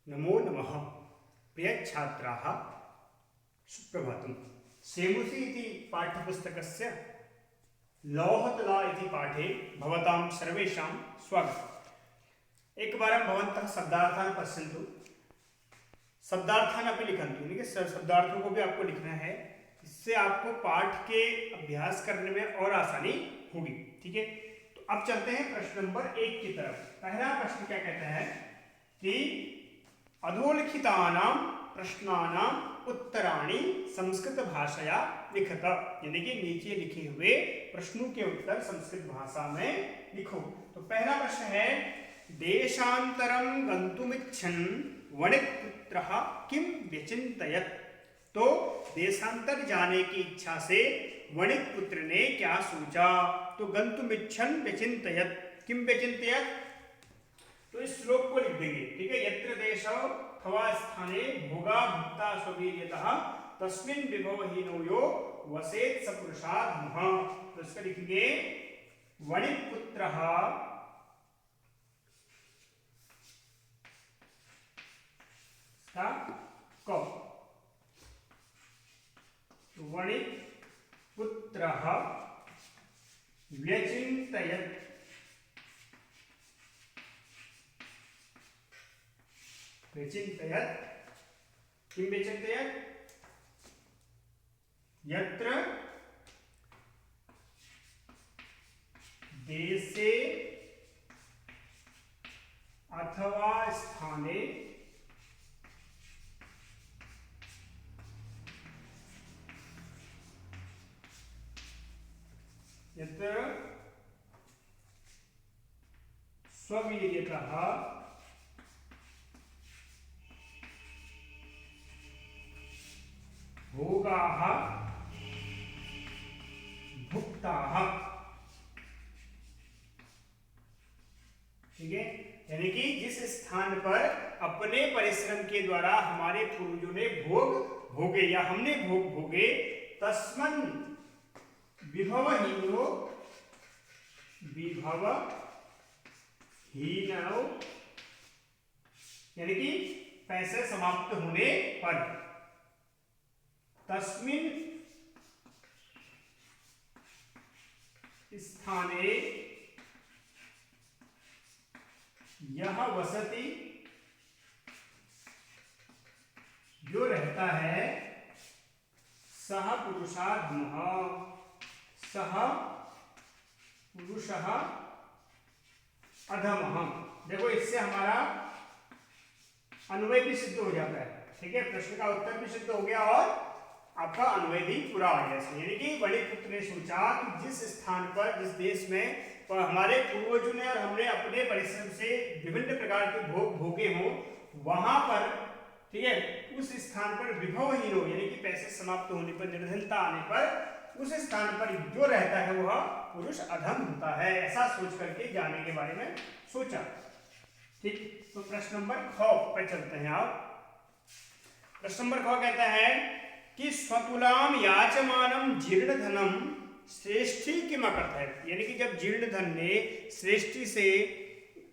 नमो नमः प्रिय छात्राः सुप्रभातम्। सेमुसि इति पाठ्यपुस्तकस्य लौहतला इति पाठे भवतां सर्वेषां स्वागतम्। एकवारं भवन्तः शब्दार्थान् पश्यन्तु, शब्दार्थान् अपि लिखन्तु। शब्दार्थों को भी आपको लिखना है, इससे आपको पाठ के अभ्यास करने में और आसानी होगी। ठीक है, तो अब चलते हैं प्रश्न नंबर 1 की तरफ। पहला प्रश्न क्या कहता है कि अधोलिखितानां प्रश्नानां उत्तराणि संस्कृत भाषया लिखत, यानी कि नीचे लिखे हुए प्रश्नों के उत्तर संस्कृत भाषा में लिखो। तो पहला प्रश्न है, देशांतरं गन्तुमिच्छन् वणिक्पुत्रः किं व्यचिन्तयत्। तो देशांतर जाने की इच्छा से वणिक्पुत्र ने क्या सोचा। तो गन्तुमिच्छन् व्यचिन्तयत्, किं व्यचिन्तयत्, तो इस श्लोक को लिख देंगे। ठीक है, यत्र देशो अथवा स्थाने भोगा भुक्ता स्ववीर्यतः तस्मिन् विभवहीनो यो वसेत् स पुरुषात् महः। तो इसका लिखेंगे वणिक्पुत्रः क, वणिक्पुत्रः व्यचिन्तयत्, व्यचिन्तयत्, किं व्यचिन्तयत्, यत्र देशे अथवा स्थाने यत्र स्ववीर्यतः भोगाः भुक्ताः। ठीक है, यानी कि जिस स्थान पर अपने परिश्रम के द्वारा हमारे पूर्वजों ने भोग भोगे या हमने भोग भोगे, तस्मन् विभवहीनो, विभवहीनो यानी कि पैसे समाप्त होने पर, तस्मिन् स्थाने यह वसति, जो रहता है, सह पुरुषाधमः, सह पुरुषः अधमः। देखो, इससे हमारा अन्वय भी सिद्ध हो जाता है। ठीक है, प्रश्न का उत्तर भी सिद्ध हो गया और आपका अन्वय भी पूरा हो गया। यानी कि वणिक्पुत्र ने सोचा कि जिस स्थान पर, जिस देश में हमारे पूर्वजों ने और हमने अपने परिश्रम से विभिन्न प्रकार के भोग भोगे हों, वहां पर, ठीक है, उस स्थान पर विभवहीन हो, यानी कि पैसे समाप्त होने पर, निर्धनता आने पर उस स्थान पर जो रहता है वह पुरुष अधम होता है। ऐसा सोच करके जाने के बारे में सोचा। ठीक, तो प्रश्न नंबर ख पर चलते हैं। आप प्रश्न नंबर ख कहता है कि स्वतुलाम याचमानम जीर्णधनम श्रेष्ठी किम अकथयत्, यानी कि जब जीर्णधन ने श्रेष्ठी से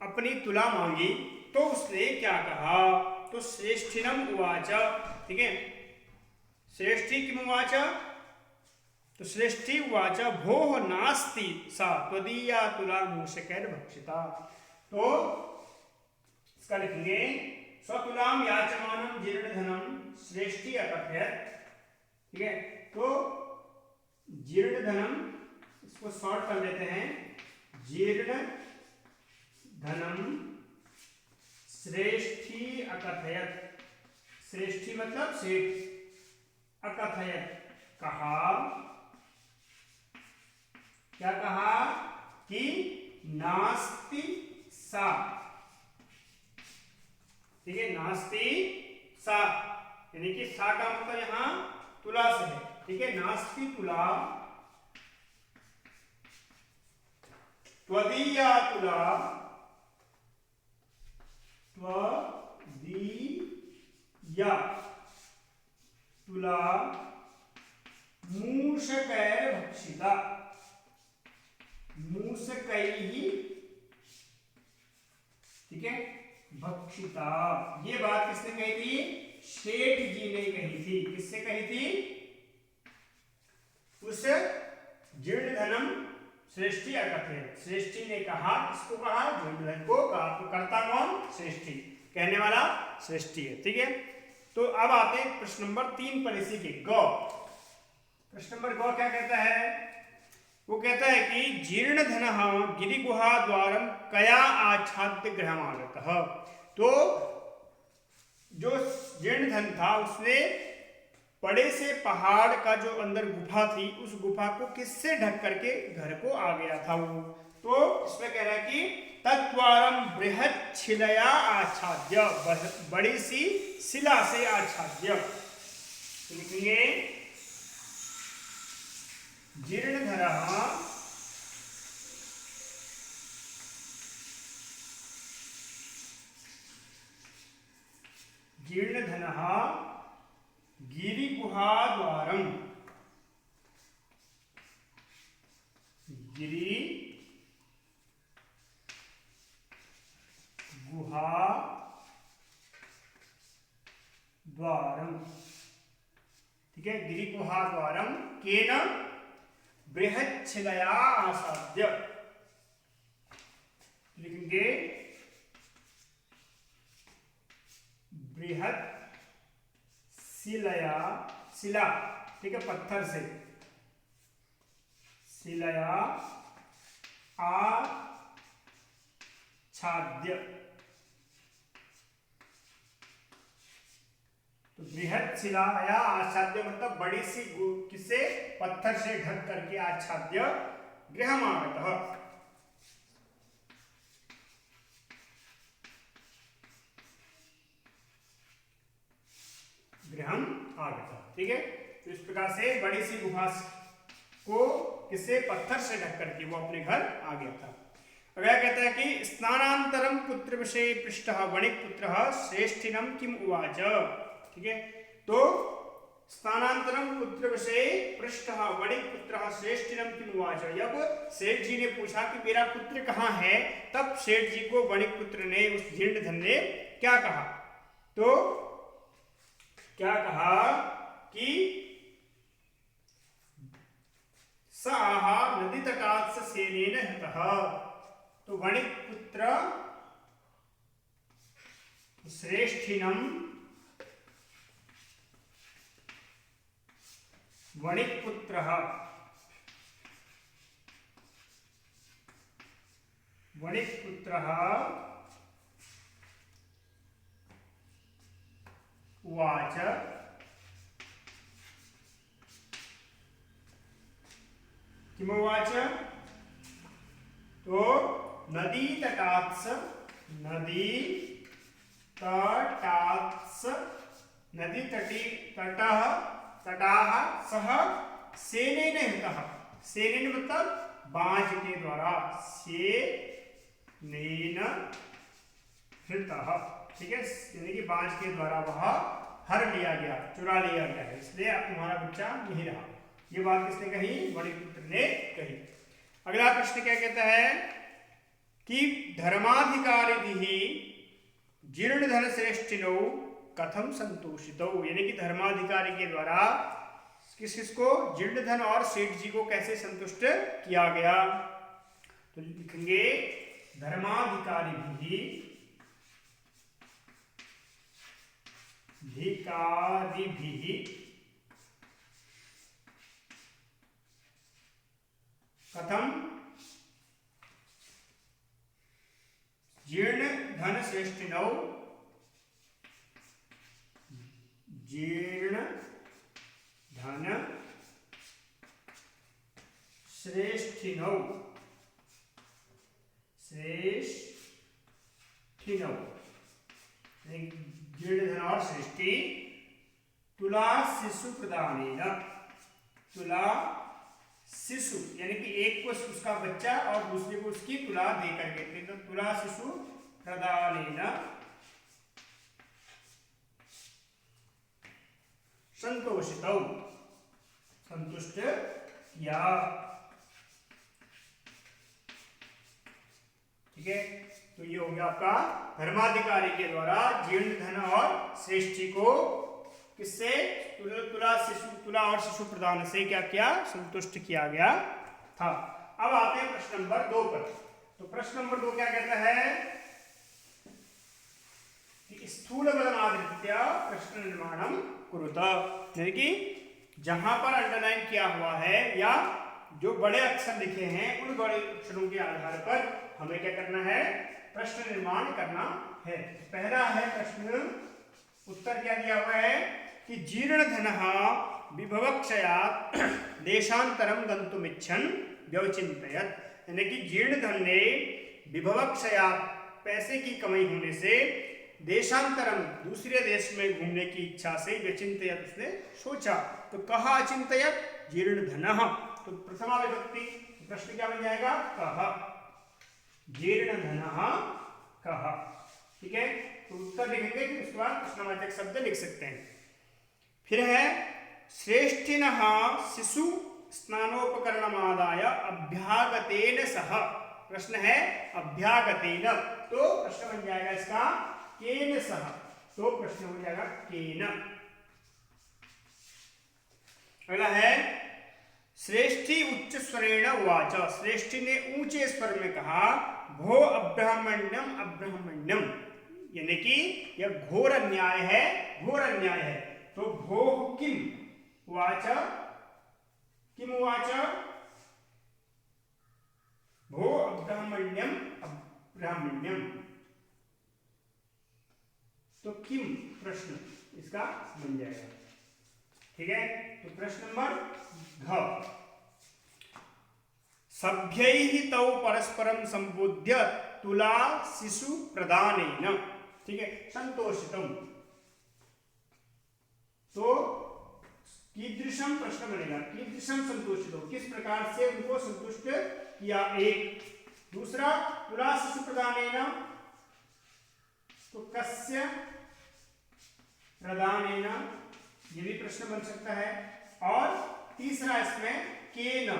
अपनी तुला मांगी तो उसने क्या कहा। तो श्रेष्ठिनम उवाच, ठीक है, श्रेष्ठी किम उवाच, तो श्रेष्ठी उवाच भोः नास्ति सा त्वदीया तुला मूषकैर् भक्षिता। तो इसका लिखेंगे स्वतुलाम याचमानम जीर्णधनम श्रेष्ठी अकथयत्। ठीक है, तो जीर्णधनम, इसको शॉर्ट कर लेते हैं, जीर्णधनम श्रेष्ठी अकथयत्। श्रेष्ठी मतलब सेठ, अकथयत् कहा, क्या कहा कि नास्ति सा। ठीक है, नास्ति सा यानी कि सा का मतलब यहां तुला से है। ठीक है, नास्ति तुला, त्वदीया तुला, त्वदीया तुला मूषकैर् भक्षिता, मूषकैः, ठीक है, भक्षिता। ये बात किसने कही थी? सेठ जी ने कही थी। किससे कही थी? उस जीर्ण धनम श्रेष्ठी अकथयत, श्रेष्ठी ने कहा। किसको कहा? जीर्ण धन को कहा। तो कर्ता कौन? श्रेष्ठी, कहने वाला श्रेष्ठी है। ठीक है, तो अब आते हैं प्रश्न नंबर 3 पर इसी के ग। प्रश्न नंबर ग क्या कहता है? वो कहता है कि जीर्ण धन गिरिगुहा द्वारम कया आच्छाद्य गृहमागतः। तो जो जीर्ण धन था उसने बड़े से पहाड़ का जो अंदर गुफा थी उस गुफा को किससे ढक करके घर को आ गया था वो। तो इसमें कह रहा है कि तद्वारम बृहत छिलया आच्छाद्य, बड़ी सी शिला से आच्छाद्य। तो लिखेंगे जीर्णधरः जीर्णधनः गिरिगुहाद्वारं, गिरिगुहाद्वारं, ठीक है, गिरिगुहाद्वारं केन बृहच्छिलया आसाद्य। लिखेंगे बृहत शिलया, शिला, ठीक है, पत्थर से, शिलया आच्छाद्य। तो बृहत शिला या आच्छाद्य मतलब बड़ी सी किससे? पत्थर से ढक करके आच्छाद्य गृहमागतः। गृहम आगतः, ठीक है। तो इस प्रकार से बड़ी सी गुफा को किससे? पत्थर से ढक करके वो अपने घर आ गया था। अगला कहता है कि स्नानांतरम पुत्र विषय पृष्ठः वणिक पुत्रः श्रेष्ठिनम किम उवाच। ठीक है, तो स्थानांतरम पुत्र विषय पृष्ठः वणिक पुत्रः श्रेष्ठिनम किम उवाच। जब सेठ जी ने पूछा कि मेरा पुत्र कहाँ है, तब सेठ जी को वणिक पुत्र ने, उस जीर्ण धन ने क्या कहा? तो क्या कहा कि स आहा नदी तटात् सेनेन हतः। तो वणिक पुत्र श्रेष्ठिनम, वणिक पुत्रः उवाच किमुवाच? तो नदी तटात्स, नदी तटी तटः तटाः सह सेनेन हतः। सेनेन मतलब बांझ के द्वारा, सेनेन हृतः, ठीक है, यानी कि बांझ के द्वारा वह हर लिया गया, चुरा लिया गया है, इसलिए अब तुम्हारा बच्चा नहीं रहा। ये बात किसने कही? वणिक पुत्र ने कही। अगला प्रश्न क्या कहता है कि धर्माधिकारिभिः जीर्ण धन श्रेष्ठिनौ कथम संतोषितौ, यानी कि धर्माधिकारी के द्वारा किसको? जीर्ण धन और सेठ जी को कैसे संतुष्ट किया गया? तो लिखेंगे धर्माधिकारिभिः कथम जीर्ण धन श्रेष्ठिनौ, जीर्ण धन श्रेष्ठिनौ, जीर्ण धन और श्रेष्ठी तुला शिशु प्रदानेन, तुला शिशु यानी कि एक को उसका बच्चा और दूसरे को उसकी तुला दे करके, तो तुला शिशु प्रदानेन संतोषितौ, संतुष्ट किया। ठीक है, तो ये हो गया आपका धर्माधिकारी के द्वारा जीर्ण धन और श्रेष्ठी को किससे तुला और शिशु प्रदान से क्या किया, संतुष्ट किया गया था। अब आते हैं प्रश्न नंबर 2 पर। तो प्रश्न नंबर 2 क्या कहता है कि स्थूल बलमाधृत्य प्रश्न निर्माणम कुरुत, यानी कि जहां पर अंडरलाइन किया हुआ है या जो बड़े अक्षर लिखे हैं उन बड़े अक्षरों के आधार पर हमें क्या करना है, प्रश्न निर्माण करना है। पहला है प्रश्न, उत्तर क्या दिया हुआ है कि जीर्ण धनः विभवक्षयात् देशांतरम गंतुमिच्छन् व्यवचिन्तयत्, यानी कि जीर्ण धन ने विभवक्षयात् पैसे की कमी होने से देशांतरम दूसरे देश में घूमने की इच्छा से व्यचिन्तयत् उसने सोचा। तो कहा अचिन्तयत् जीर्ण धनः, तो प्रथमा विभक्ति, प्रश्न क्या बन जाएगा, कह, जीर्ण धनः कह। ठीक है, तो उत्तर लिखेंगे फिर उसके बाद प्रश्नवाचक शब्द लिख सकते हैं। फिर है श्रेष्ठिनः शिशु स्नानोपकरणमादाय अभ्यागतेन सह, प्रश्न है अभ्यागतेन, तो प्रश्न बन जाएगा इसका केन सह, तो प्रश्न हो जाएगा केन। अगला है श्रेष्ठी उच्च स्वरेण उवाच, श्रेष्ठी ने ऊंचे स्वर में कहा भो अब्राह्मण्यम अब्राह्मण्यम, यानी कि यह घोर अन्याय है, घोर अन्याय है। तो भो किम उवाच, किम उवाच, भो अब्राह्मण्यम अब्राह्मण्यम, तो किम प्रश्न इसका बन जाएगा। ठीक है, तो प्रश्न नंबर घ, सभ्यैः तौ परस्परं संबोध्य तुला शिशु प्रदानेन, ठीक है, संतोषितम, तो कीदृशम प्रश्न बनेगा, कीदृशम संतोषितो, किस प्रकार से उनको संतुष्ट किया, एक। दूसरा तुला शिशु प्रदानेन, तो कस्य प्रदानेन, ये भी प्रश्न बन सकता है। और तीसरा इसमें केन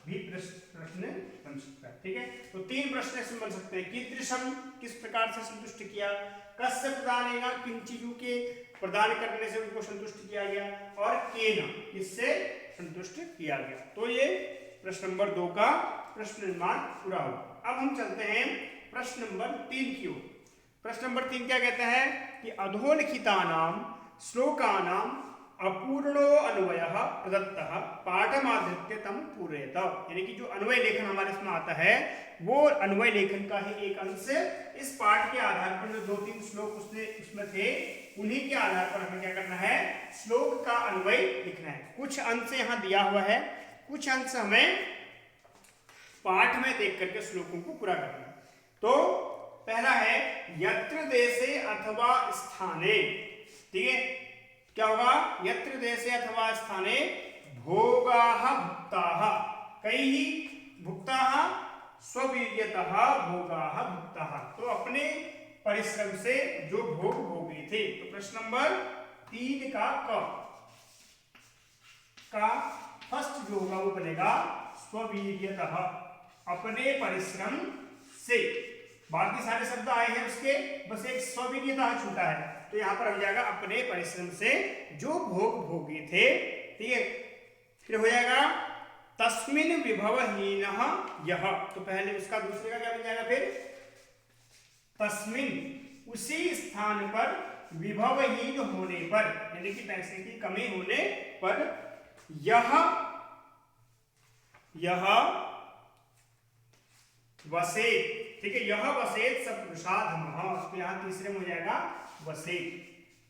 भी प्रश्न बन सकता है। ठीक है, तो 3 प्रश्न इसमें बन सकते हैं। कीदृशम किस प्रकार से संतुष्ट किया, कस्य प्रदानेन किन चीजों के प्रदान करने से उनको संतुष्ट किया गया, और केन किससे संतुष्ट किया गया। तो ये प्रश्न नंबर 2 का प्रश्न निर्माण पूरा हुआ। अब हम चलते हैं प्रश्न नंबर 3 की ओर। प्रश्न नंबर 3 क्या कहता है कि अधोलिखितानां श्लोकानां अपूर्णो अन्वयः प्रदत्तः पाठमाधृत्य तम पूरयत, यानी कि जो अन्वय लेखन हमारे इसमें आता है वो अन्वय लेखन का ही एक अंश इस पाठ के आधार पर जो 2-3 श्लोक उसमें थे उन्हीं के आधार पर हमें क्या करना है, श्लोक का अन्वय लिखना है। कुछ अंश यहाँ दिया हुआ है, कुछ अंश हमें पाठ में देख करके श्लोकों को पूरा करना है। तो पहला है यत्र देशे अथवा स्थाने, ठीक है, क्या होगा, यत्र देशे अथवा स्थाने भोगाः भुक्ताः, कैः भुक्ताः, स्ववीर्यतः भोगाः भुक्ताः, तो अपने परिश्रम से जो भोग भोगे थे। तो प्रश्न नंबर 3 का फर्स्ट जो होगा वो बनेगा स्ववीर्यतः, अपने परिश्रम से। बाकी सारे शब्द आए हैं उसके, बस एक स्ववीर्यतः छूटा है, तो यहां पर हो जाएगा अपने परिश्रम से जो भोग भोगे थे। ठीक है, फिर हो जाएगा तस्मिन् विभवहीनः यः, तो पहले उसका दूसरे का क्या बन जाएगा, फिर तस्मिन् उसी स्थान पर विभवहीन होने पर, यानी कि पैसे की कमी होने पर, यह वसेत, ठीक है, यह वसेत सपुरुषाधमः, तो यहाँ तीसरे में हो जाएगा वसेत।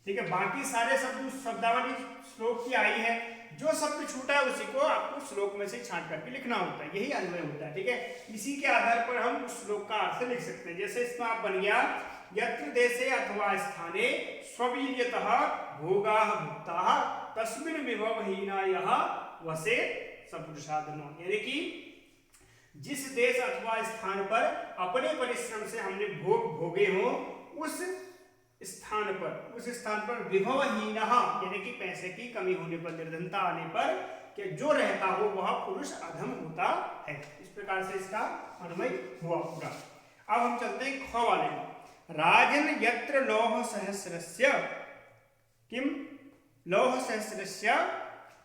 ठीक है, बाकी सारे शब्द उस शब्दावली श्लोक की आई है, जो शब्द छूटा है उसी को आपको श्लोक में से छांट करके लिखना होता है, यही अन्वय होता है। ठीक है, इसी के आधार पर हम उस श्लोक का अर्थ लिख सकते हैं। जैसे इसमें आप बन गया यत्र देशे अथवा स्थाने स्ववीर्यतः भोगाः भुक्ताः तस्मिन् विभवहीनायः वसेत सपुरुषाधमः, यानी कि जिस देश अथवा स्थान पर अपने परिश्रम से हमने भोग भोगे हो उस स्थान पर विभवहीन, यानी कि पैसे की कमी होने पर, निर्धनता आने पर कि जो रहता हो वह पुरुष अधम होता है। इस प्रकार से इसका अन्वय हुआ पूरा। अब हम चलते हैं ख वाले में। राजन यत्र लौह सहस्रस्य किम लौह सहस्रस्य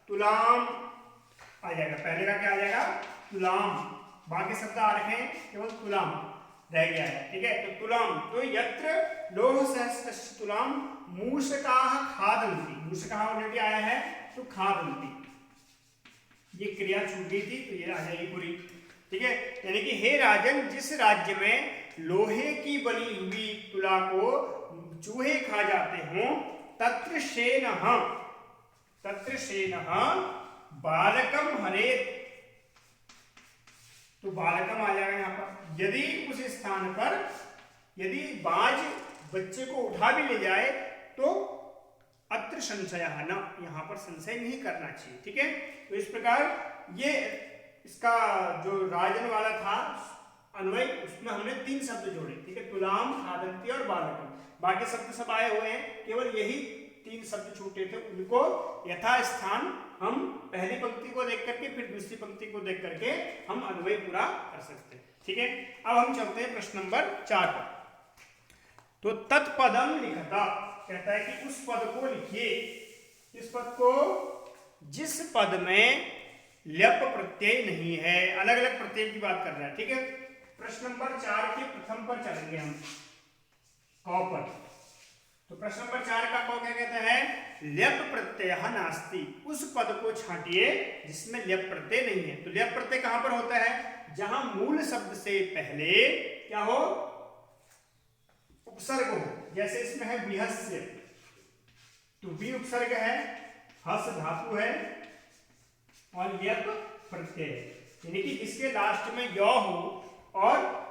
तुलाम आ जाएगा, पहले का क्या आ जाएगा तुलाम, बाकी शब्द आ रखे हैं केवल तुलाम रह गया है, ठीक है। तो तुलाम, तो यत्र लौह सहस्रस्य तुलाम मूषकाः खादन्ति, मूषकाः ऑलरेडी आया है तो खादन्ति, ये क्रिया छूट गई थी तो ये आ जाएगी पूरी, ठीक है। यानी कि हे राजन, जिस राज्य में लोहे की बनी हुई तुला को चूहे खा जाते हों, तत्र शेनः बालकम हरेत, तो बालकम आ जाएगा यहाँ पर। यदि उस स्थान पर यदि बाज बच्चे को उठा भी ले जाए तो अत्र संशयः न, यहाँ पर संशय नहीं करना चाहिए, ठीक है। तो इस प्रकार ये इसका जो राजन वाला था अन्वय, उसमें हमने 3 शब्द जोड़े, ठीक है, तुलाम, खादन्ति और बालकम। बाकी शब्द सब आए हुए हैं, केवल यही 3 शब्द छूटे थे, उनको यथास्थान हम पहली पंक्ति को देख करके फिर दूसरी पंक्ति को देख करके हम अन्वय पूरा कर सकते हैं, ठीक है। अब हम चलते हैं प्रश्न नंबर 4 पर। तो तत्पदम लिखता, कहता है कि उस पद को लिखिए, इस पद को जिस पद में ल्यप प्रत्यय नहीं है, अलग अलग प्रत्यय की बात कर रहा है, ठीक है। प्रश्न नंबर 4 के प्रथम पर चलेंगे हम, क पर। तो प्रश्न नंबर 4 का क क्या कहता है, ल्यप प्रत्यय नास्ति, उस पद को छांटिए जिसमें ल्यप प्रत्यय नहीं है। तो ल्यप प्रत्यय कहां पर होता है, जहां मूल शब्द से पहले क्या हो, उपसर्ग हो, जैसे इसमें है विहस्य, तो भी उपसर्ग है, हस धातु है और ल्यप प्रत्यय, यानी कि जिसके लास्ट में य हो और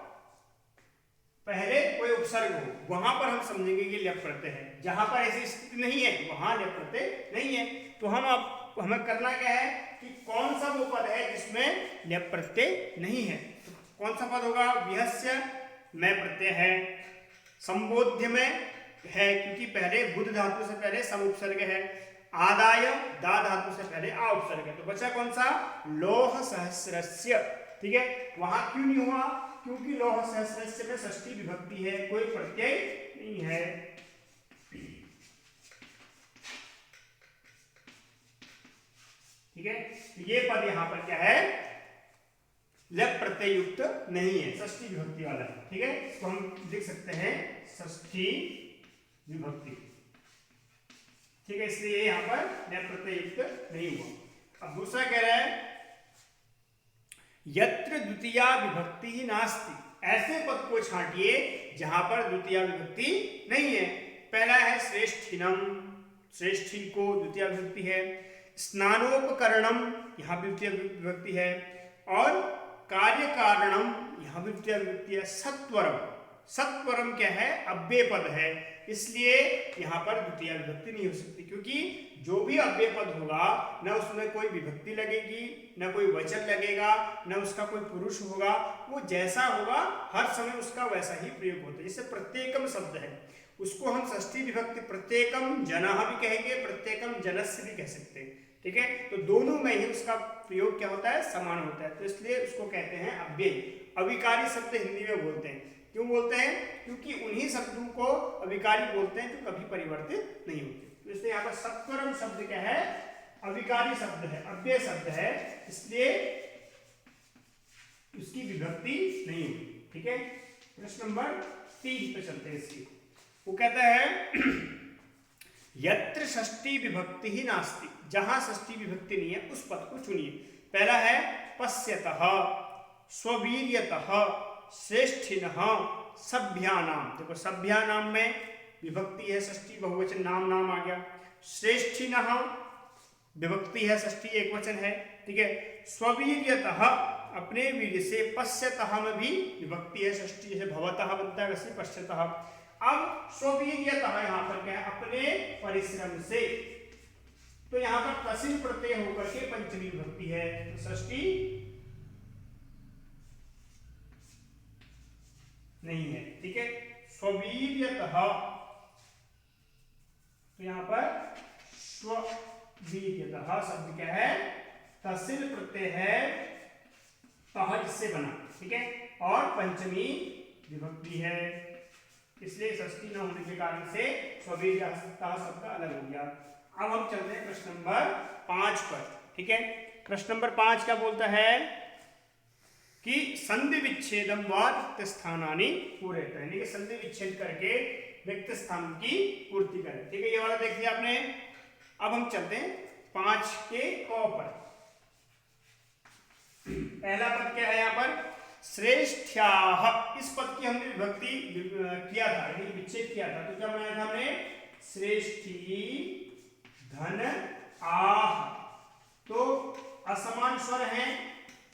पहले कोई उपसर्ग हो, वहां पर हम समझेंगे कि ल्यप प्रत्यय है। जहां पर ऐसी स्थिति नहीं है वहां ल्यप प्रत्यय नहीं है। तो हमें करना क्या है कि कौन सा वो पद है जिसमें ल्यप प्रत्यय नहीं है। तो कौन सा पद होगा, विहस्य में प्रत्यय है, संबोध्य में है क्योंकि पहले बुध धातु से पहले सम उपसर्ग है, आदाय दा धातु से पहले आ उपसर्ग है। तो बचा कौन सा, लौह सहस्रस्य, ठीक है। वहां क्यों नहीं हुआ, क्योंकि लौह सहस्रस्य में षष्ठी विभक्ति है, कोई प्रत्यय नहीं है, ठीक है। ये पद यहां पर क्या है, ल्यप प्रत्यय युक्त नहीं है, षष्ठी विभक्ति वाला है, ठीक है। इसको हम लिख सकते हैं षष्ठी विभक्ति, ठीक है, इसलिए यहां पर ल्यप प्रत्यय युक्त नहीं हुआ। अब दूसरा कह रहा है यत्र द्वितीया विभक्ति ही नास्ति, ऐसे पद को छांटिए जहां पर द्वितीया विभक्ति नहीं है। पहला है श्रेष्ठिनम, श्रेष्ठी को द्वितीया विभक्ति है, स्नानोपकरणम, यहां भी द्वितीय विभक्ति है, और कार्य कारणम, यहां भी द्वितीय विभक्ति है। सत्वरम, सत्वरम क्या है, अव्यय पद है, इसलिए यहां पर द्वितीय विभक्ति नहीं हो सकती, क्योंकि जो भी अव्यय पद होगा न उसमें कोई विभक्ति लगेगी, न कोई वचन लगेगा, न उसका कोई पुरुष होगा, वो जैसा होगा हर समय उसका वैसा ही प्रयोग होता है। जैसे प्रत्येकम शब्द है, उसको हम षष्ठी विभक्ति प्रत्येकम जनः भी कहेंगे, प्रत्येकम जनस्य भी कह सकते हैं, ठीक है। तो दोनों में ही उसका प्रयोग क्या होता है, समान होता है, तो इसलिए उसको कहते हैं अव्यय। अविकारी शब्द हिंदी में बोलते हैं, क्यों बोलते हैं, क्योंकि उन्हीं शब्दों को अविकारी बोलते हैं जो कभी परिवर्तित नहीं होते। तो इसलिए यहाँ पर सत्वरम शब्द क्या है, अविकारी शब्द है, अव्यय शब्द है, इसलिए उसकी विभक्ति नहीं होगी, ठीक है। प्रश्न नंबर 3 पे चलते हैं इसकी। वो कहता है यत्र षष्ठी विभक्ति ही नास्ति, जहां षष्ठी विभक्ति नहीं है उस पद को चुनिए। पहला है पश्यतः, स्ववीर्यतः, श्रेष्ठिनः, सभ्यानाम। देखो सभ्यानाम में विभक्ति है षष्ठी, बहुवचन नाम नाम आ गया। श्रेष्ठिनः विभक्ति है षष्ठी, एकवचन है, ठीक है। स्ववीर्यतः, अपने वीर्य से। पश्यतः में भी विभक्ति है षष्ठी, जैसे भवतः बनता है वैसे पश्यतः। अब स्ववीर्यतः यहां पर क्या है, अपने परिश्रम से, तो यहां पर तसिल प्रत्यय होकर के पंचमी विभक्ति है, तो षष्ठी नहीं है, ठीक है। स्ववीर्यतः, तो यहां पर स्ववीर्यतः शब्द क्या है, तसिल प्रत्यय है, तह जिससे बना, ठीक है, और पंचमी विभक्ति है, इसलिए षष्ठी न होने के कारण से स्वभिव्यक्ता शब्द अलग हो गया। अब हम चलते हैं प्रश्न नंबर 5 पर। ठीक है, प्रश्न नंबर 5 क्या बोलता है कि संधि विच्छेदम व रिक्त स्थानानि पूरयत, यानी कि संधि विच्छेद करके रिक्त स्थान की पूर्ति करें। ठीक है, ये वाला देख लिया आपने। अब हम चलते हैं 5 के क पर। पहला पद क्या है यहाँ पर, श्रेष्ठ्याः। इस पद की हमने विभक्ति किया था, यानी विच्छेद किया था, तो क्या बनाया था हमने, श्रेष्ठी धन आह। तो असमान स्वर हैं,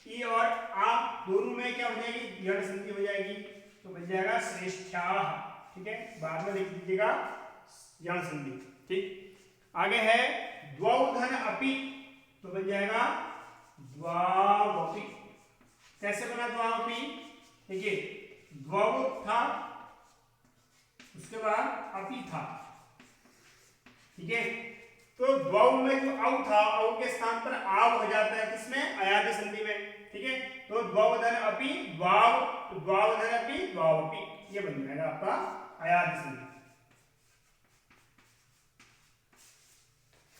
ई और आ दोनों में क्या हो जाएगी, यण संधि हो जाएगी, तो बन जाएगा श्रेष्ठ्याः। ठीक है, बाद में लिख दीजिएगा यण संधि। ठीक, आगे है द्वौ धन अपि, तो बन जाएगा द्वावपि। कैसे बना द्वावपि, देखिए द्वौ था, उसके बाद अपि था। ठीक है, तो द्वौ में जो औ था, औ के स्थान पर आव हो जाता है, किसमें, अयादि संधि में। ठीक है, तो द्वौधन अपि द्वाव, तो द्वावधन अपि द्वावपि, ये बन जाएगा आपका अयादि संधि।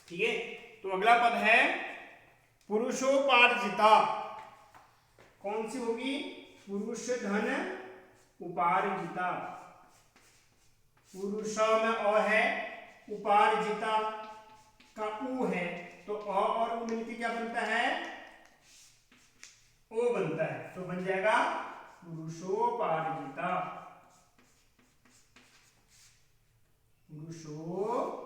ठीक है, तो अगला पद है पुरुषोपार्जिता। कौन सी होगी, पुरुष धन उपार्जिता। पुरुष में अ है, उपार्जिता का उ है, तो अ और उ मिलकर क्या बनता है, ओ बनता है, तो बन जाएगा पुरुषोपार्जिता। पुरुषोपार्जिता,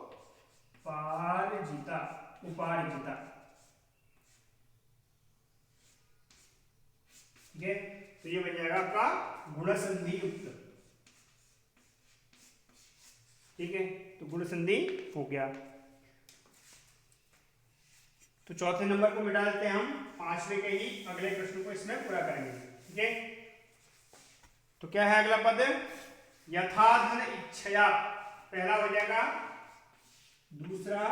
उपार्जिता। ठीक है, तो ये बन जाएगा आपका गुण संधि युक्त। ठीक है, तो गुण संधि हो गया। तो चौथे नंबर को मिटा देते हैं हम, 5वें के ही अगले प्रश्न को इसमें पूरा करेंगे। ठीक है, तो क्या है अगला पद, यथाधन इच्छया। पहला हो जाएगा, दूसरा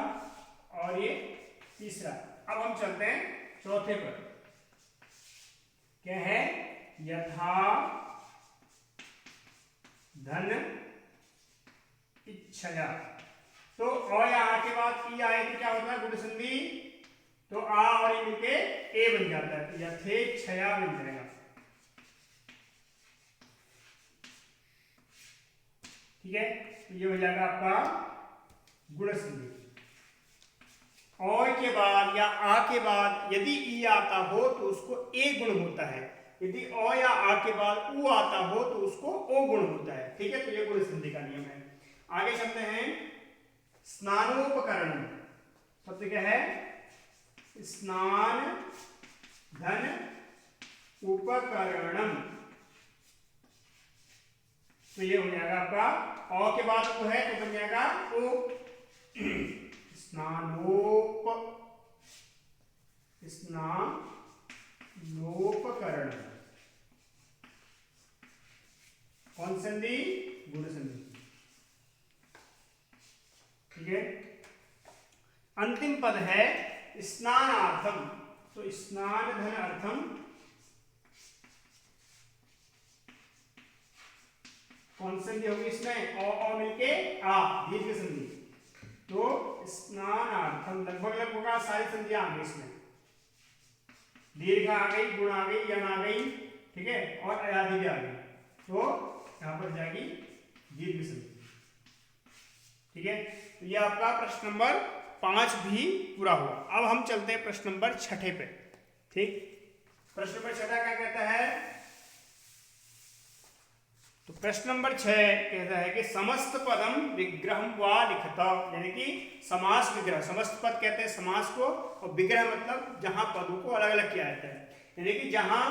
और ये तीसरा। अब हम चलते हैं चौथे पर। क्या है, यथा धन इच्छया। तो अ या आ के बाद ई आए तो क्या होता है, गुण संधि, तो आ और ई मिलके ए बन जाता है, तो यथेच्छया बन जाएगा। ठीक है, तो ये हो जाएगा आपका गुण संधि। अ के बाद या आ के बाद यदि ई आता हो तो उसको ए गुण होता है, यदि अ या आ के बाद उ आता हो तो उसको ओ गुण होता है। ठीक है, तो ये गुण संधि का नियम है। आगे चलते हैं, स्नानोपकरण। शब्द क्या है, स्नान धन उपकरणम। तो ये हो जाएगा आपका, अ के बाद उ है तो बन जाएगा ओ, स्नानोपकरण। कौन संधि, गुण संधि। ठीक है, अंतिम पद है स्नानार्थम। तो स्नान धन अर्थम, कौन संधि होगी इसमें, अ मिलके आ, दीर्घ संधि। तो स्नानार्थम, लगभग सारी संधियां आ गई इसमें, दीर्घ आ गई, गुण आ गई, यण आ गई। ठीक है, और अयादि भी आ गई, तो यहां पर जाएगी दीर्घ संधि। ठीक है, तो ये आपका प्रश्न नंबर 5 भी पूरा हुआ। अब हम चलते हैं प्रश्न नंबर 6 पे। ठीक, प्रश्न नंबर 6 क्या कहता है, तो प्रश्न नंबर 6 कहता है कि समस्त पदम विग्रहम व लिखत, यानी कि समास विग्रह। समस्त पद कहते हैं समास को, और विग्रह मतलब जहां पदों को अलग अलग किया जाता है, यानी कि जहां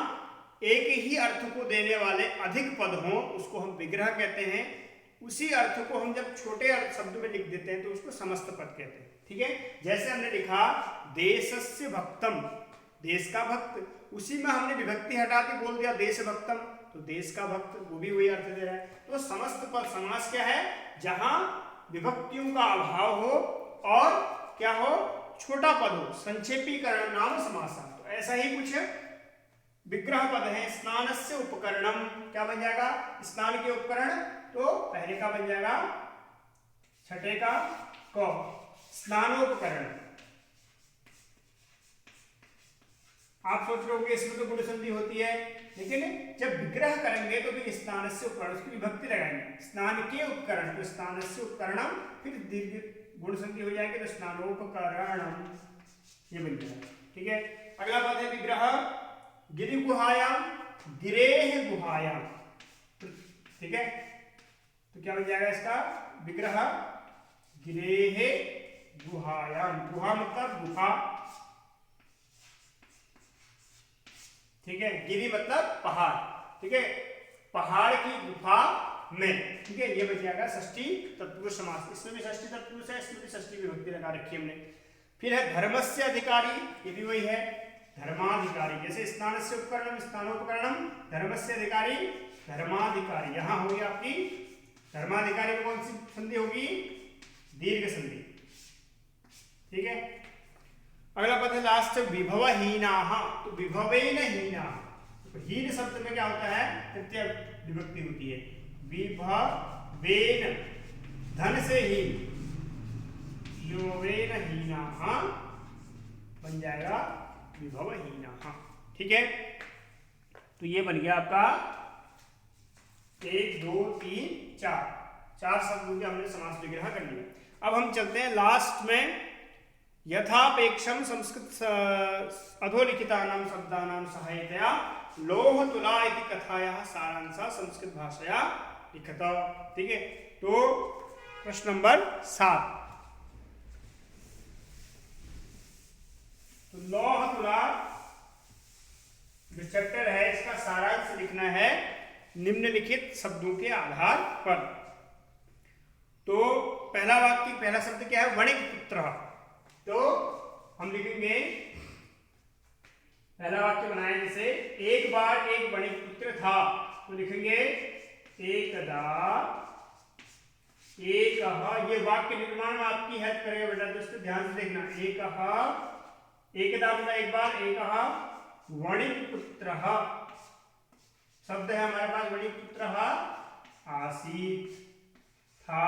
एक ही अर्थ को देने वाले अधिक पद हों उसको हम विग्रह कहते हैं। उसी अर्थ को हम जब छोटे अर्थ शब्द में लिख देते हैं तो उसको समस्त पद कहते हैं। ठीक है, जैसे हमने लिखा देशस्य भक्तम, देश का भक्त, उसी में हमने विभक्ति हटा के बोल दिया देश भक्तम, तो देश का भक्त, वो भी वही अर्थ दे रहा है। तो समस्त पद समास क्या है, जहां विभक्तियों का अभाव हो और क्या हो, छोटा पद हो, संक्षेपीकरण नाम समास। तो ऐसा ही कुछ विग्रह पद है स्नानस्य उपकरणम, क्या बन जाएगा? स्नान के उपकरण, तो पहले का बन जाएगा छठे का क, स्नानोपकरण। आप सोच रहे होंगे इसमें तो गुण संधि होती है, लेकिन जब विग्रह करेंगे तो फिर स्नानस्य उपकरण, उसकी विभक्ति लगाएंगे, स्नान के उपकरण, तो स्नानस्य उपकरणम, फिर दीर्घ गुण संधि हो जाएगी तो स्नानोपकरणम, ये बन जाएगा। ठीक है, अगला पद है विग्रह गिरि गुहायाम, गिरेह गुहायाम। ठीक है, तो क्या बन जाएगा इसका? विग्रह गिरेह गुहायाम, गुहा मतलब गुफा। ठीक है, गिरि मतलब पहाड़। ठीक है, पहाड़ की गुफा में। ठीक है, ये बन जाएगा षष्ठी तत्पुरुष समास। इसमें भी षष्ठी तत्पुरुष है, इसमें भी षष्ठी विभक्ति लगा रखी है हमने। फिर है धर्मस्य अधिकारी, ये भी वही है, धर्माधिकारी। जैसे स्नानस्य उपकरणम स्नानोपकरणम, धर्मस्य अधिकारी धर्माधिकारी। यहां होगी आपकी धर्माधिकारी में कौन सी संधि होगी? दीर्घ संधि। ठीक है, अगला पद है लास्ट विभवहीनाः, तो विभवेन हीना। तो हीन शब्द में क्या होता है? तृतीय विभक्ति होती है। विभवेन धन से हीन, विभवेन हीनाः बन जाएगा विभवहीनाः। ठीक है, तो ये बन गया आपका 1 2 3 4 शब्दों के हमने समास विग्रह कर लिए। अब हम चलते हैं लास्ट में, यथापेक्षम संस्कृत अधोलिखितानां शब्दानां सहायतया लोह तुला इति कथायाः सारांशः संस्कृत भाषया लिखत। ठीक है, तो प्रश्न नंबर 7, तो लोह तुला जो चैप्टर है इसका सारांश लिखना है निम्नलिखित शब्दों के आधार पर। तो पहला वाक्य, पहला शब्द क्या है? वणिक पुत्र। तो हम लिखेंगे, पहला वाक्य बनाए जैसे एक बार एक वणिक पुत्र था, तो लिखेंगे एकदा एकः। ये वाक्य निर्माण में आपकी हेल्प करेगा बेटा, दोस्तों ध्यान से देखना। एकदा मतलब एक बार, एकः वणिक पुत्र शब्द है हमारे पास, वणिक पुत्र आसीत था।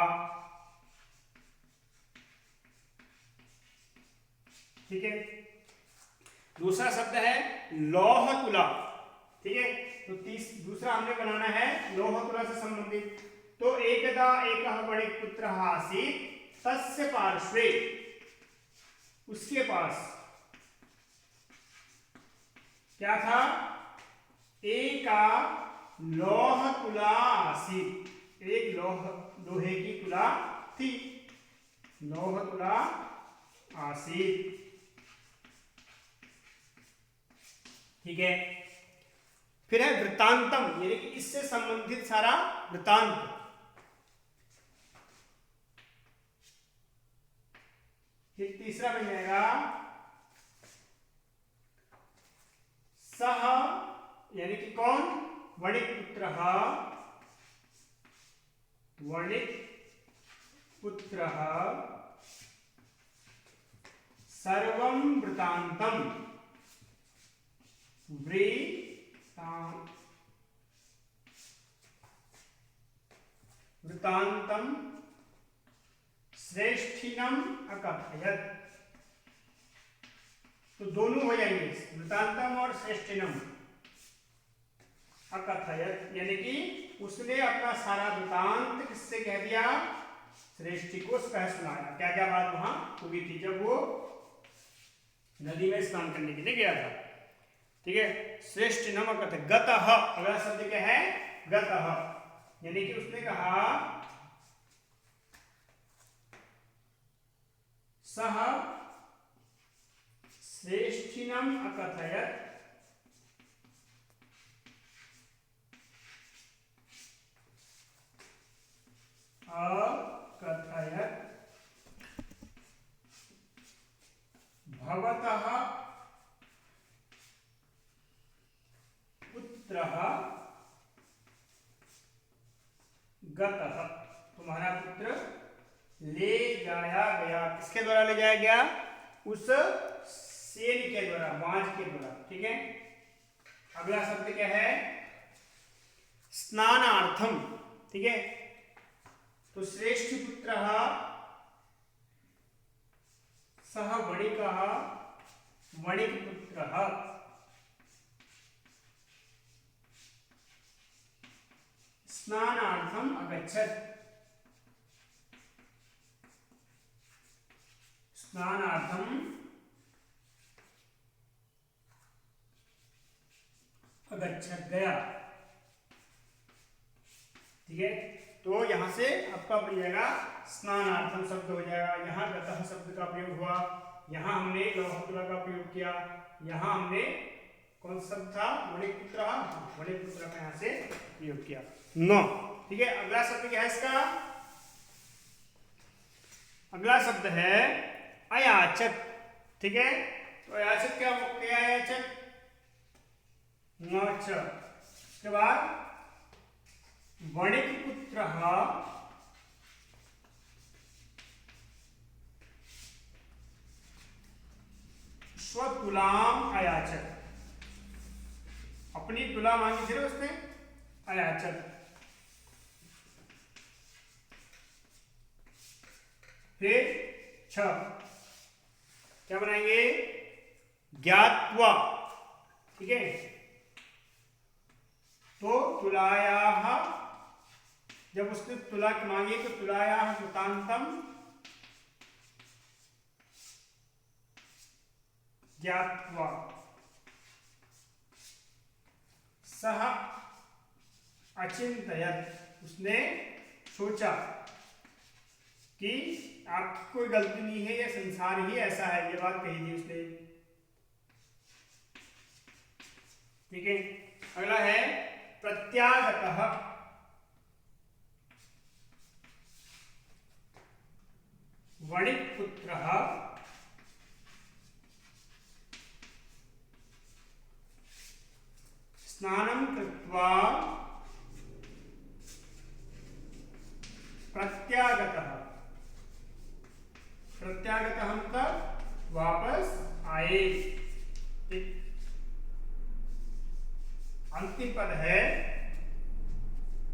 ठीक है, दूसरा शब्द है लौह तुला। ठीक है, तो दूसरा हमने बनाना है लौह तुला से संबंधित। तो एकदा एकः वणिक पुत्र आसीत तस्य पार्श्वे, उसके पास क्या था? एका लौह तुला आसीत, एक लोहे की तुला थी, लौह तुला आसीत। ठीक है, फिर है वृत्तांतम, यानी कि इससे संबंधित सारा वृत्तांत। फिर तीसरा बन जाएगा सह, यानी कि कौन? वणिक पुत्र, वणिक पुत्र सर्वं वृत्तांतम, वृत्तांतम श्रेष्ठिनम अकथयत। तो दोनों हो जाएंगे, वृत्तांतम और श्रेष्ठिनम अकथयत, यानी कि उसने अपना सारा वृत्तांत किससे कह दिया? श्रेष्ठी को कह सुनाया। क्या क्या बात वहां हुई थी जब वो नदी में स्नान करने के लिए गया था। ठीक है, श्रेष्ठिनम अकथयत। गतः, अगला शब्द क्या है? गतः, यानी कि उसने कहा सह श्रेष्ठिनम अकथयत भवतः पुत्रः गतः, तुम्हारा पुत्र ले जाया गया। किसके द्वारा ले जाया गया? उस सेन के द्वारा, बाज के द्वारा। ठीक है, अगला शब्द क्या है? स्नानार्थम। ठीक है, तो श्रेष्ठ पुत्र सह वणिक वणिक पुत्र स्नानार्थम अगच्छत्। स्नानार्थम अगच्छत्, गया। ठीक है, तो यहां से आपका बन जाएगा स्नानार्थम शब्द हो जाएगा। यहाँ गतः शब्द का प्रयोग हुआ, यहाँ हमने लोहपुत्र का प्रयोग किया, यहाँ हमने कौन सा शब्द था? वणिक पुत्र, वणिक पुत्र का यहाँ से प्रयोग किया। 9। ठीक है, अगला शब्द क्या है इसका? अगला शब्द है अयाचक। ठीक है, तो अयाचक क्या है? अयाचक नौच। उसके बाद वणिक पुत्र स्वतुलाम अयाचक। अपनी तुला मांगी थी ना उसने, अयाचक। फिर 6 क्या बनाएंगे? ज्ञात्वा। ठीक है, तो तुलायाः, जब उसने तुला मांगी तो तुलायाः वृतांतम ज्ञात्वा सह अचिंतयत्। उसने सोचा कि आपकी कोई गलती नहीं है, यह संसार ही ऐसा है, ये बात कही थी उसने। ठीक है, अगला है प्रत्यागतः। वणिक पुत्र स्नानं कृत्वा प्रत्यागतः। प्रत्यागतः मतलब वापस आए। अंतिम पद है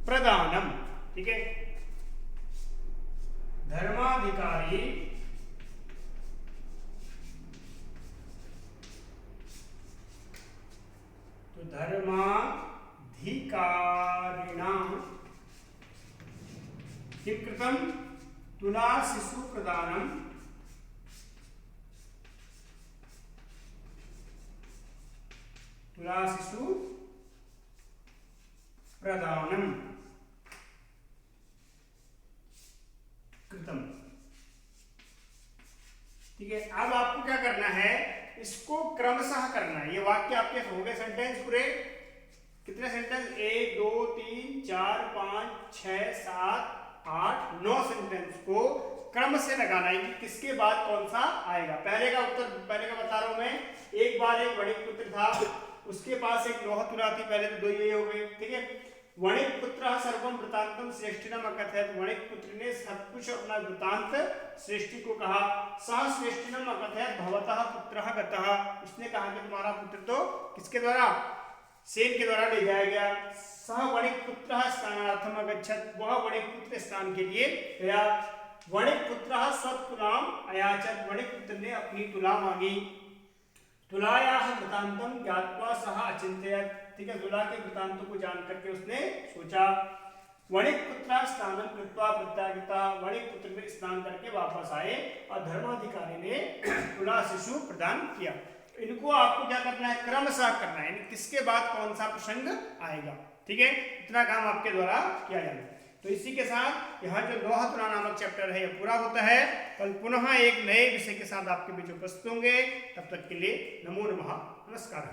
प्रदानम। ठीक है, धर्माधिकारी तो धर्माधिकारिणां किं कृतं? तुला शिशु प्रदानम। तुला शिशु प्रदानम कृतम। ठीक है, अब आपको क्या करना है? इसको क्रमशः करना है। ये वाक्य आपके हो गए सेंटेंस पूरे। कितने सेंटेंस? 1 2 3 4 5 6 7 8 9 सेंटेंस को क्रम से लगाना है कि किसके बाद कौन सा आएगा। पहले का उत्तर, पहले का बता रहा हूं मैं। एक बार एक वणिक पुत्र था, उसके पास एक लोहतुला थी। पहले तो 2 ये हो गए। ठीक है, वणिक पुत्र सर्वम वृतांतम श्रेष्ठिनम अकथयत। वणिक पुत्र ने सब कुछ अपना वृतांत श्रेष्ठी को कहा। सह श्रेष्ठिनम अकथयत भवतः पुत्रः गतः। उसने कहा कि तुम्हारा पुत्र तो किसके द्वारा? सेन के द्वारा ले जाया गया। सह वणिक पुत्र स्नानार्थम अगच्छत्। वह वणिक पुत्र स्नान के लिए गया। वणिक पुत्र स्वतुलाम अयाचत। वणिक पुत्र ने अपनी तुला मांगी। तुलायाः वृतांतम ज्ञात्वा सह अचिंतयत्। ठीक है, तुला के वृतांतों को जान करके उसने सोचा। वणिक पुत्र स्नानं कृत्वा प्रत्यागता। वणिक पुत्र ने स्नान करके वापस आए और धर्माधिकारी ने तुला शिशु प्रदान किया। इनको आपको क्या करना है? क्रमशः करना है, यानी किसके बाद कौन सा प्रसंग आएगा। ठीक है, इतना काम आपके द्वारा किया जाएगा। तो इसी के साथ यहाँ जो लोहतुला नामक चैप्टर है यह पूरा होता है। कल पुनः एक नए विषय के साथ आपके बीच उपस्थित होंगे। तब तक के लिए नमो नमः, नमस्कार।